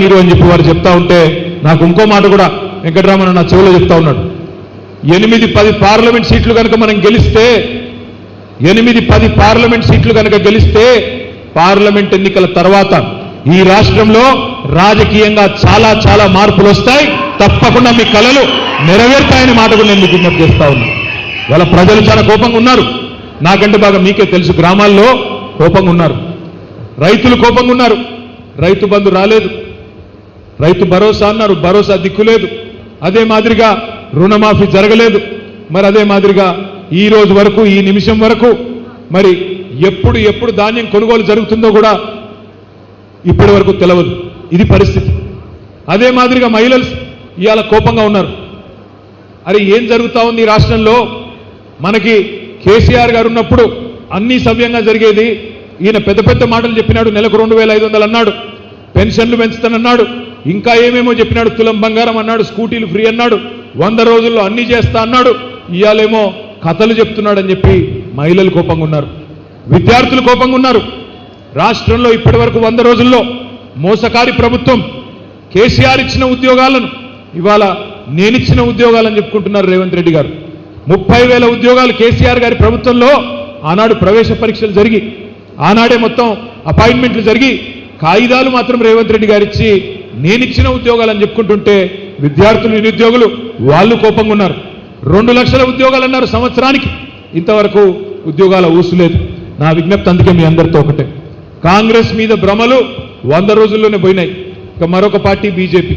మీరు అని చెప్పి వారు చెప్తా ఉంటే నాకు ఇంకో మాట కూడా వెంకటరామన్ నా చెవిలో చెప్తా ఉన్నాడు. 8-10 పార్లమెంట్ సీట్లు కనుక మనం గెలిస్తే 8-10 పార్లమెంట్ సీట్లు కనుక గెలిస్తే పార్లమెంట్ ఎన్నికల తర్వాత ఈ రాష్ట్రంలో రాజకీయంగా చాలా చాలా మార్పులు వస్తాయి. తప్పకుండా మీ కలలు నెరవేర్తాయని మాట కూడా నేను మీకు విజ్ఞప్తి చేస్తా ఉన్నా. వాళ్ళ ప్రజలు చాలా కోపంగా ఉన్నారు. నాకంటే బాగా మీకే తెలుసు. గ్రామాల్లో కోపంగా ఉన్నారు, రైతులు కోపంగా ఉన్నారు. రైతు బంధు రాలేదు, రైతు భరోసా అన్నారు, భరోసా దిక్కులేదు. అదే మాదిరిగా రుణమాఫీ జరగలేదు. మరి అదే మాదిరిగా ఈ రోజు వరకు ఈ నిమిషం వరకు మరి ఎప్పుడు ధాన్యం కొనుగోలు జరుగుతుందో కూడా ఇప్పటి వరకు తెలియదు. ఇది పరిస్థితి. అదే మాదిరిగా మహిళలు ఇవాళ కోపంగా ఉన్నారు. అరే ఏం జరుగుతా ఉంది ఈ రాష్ట్రంలో? మనకి కేసీఆర్ గారు ఉన్నప్పుడు అన్ని సవ్యంగా జరిగేది. ఈయన పెద్ద పెద్ద మాటలు చెప్పినాడు. నెలకు 2500 అన్నాడు, పెన్షన్లు పెంచుతానన్నాడు, ఇంకా ఏమేమో చెప్పినాడు, తులం బంగారం అన్నాడు, స్కూటీలు ఫ్రీ అన్నాడు, 100 రోజుల్లో అన్ని చేస్తా అన్నాడు. ఇవాళేమో కథలు చెప్తున్నాడని చెప్పి మహిళలు కోపంగా ఉన్నారు, విద్యార్థులు కోపంగా ఉన్నారు. రాష్ట్రంలో ఇప్పటి వరకు 100 రోజుల్లో మోసకారి ప్రభుత్వం కేసీఆర్ ఇచ్చిన ఉద్యోగాలను ఇవాళ నేనిచ్చిన ఉద్యోగాలని చెప్పుకుంటున్నారు రేవంత్ రెడ్డి గారు. 30,000 ఉద్యోగాలు కేసీఆర్ గారి ప్రభుత్వంలో ఆనాడు ప్రవేశ పరీక్షలు జరిగి ఆనాడే మొత్తం అపాయింట్మెంట్లు జరిగి కాగితాలు మాత్రం రేవంత్ రెడ్డి గారు ఇచ్చి నేనిచ్చిన ఉద్యోగాలని చెప్పుకుంటుంటే విద్యార్థులు నిరుద్యోగులు వాళ్ళు కోపంగా ఉన్నారు. 2 లక్షల ఉద్యోగాలు అన్నారు సంవత్సరానికి. ఇంతవరకు ఉద్యోగాల ఊసులేదు. నా విజ్ఞప్తి అందుకే మీ అందరితో ఒకటే, కాంగ్రెస్ మీద భ్రమలు 100 రోజుల్లోనే పోయినాయి. ఇక మరొక పార్టీ బీజేపీ.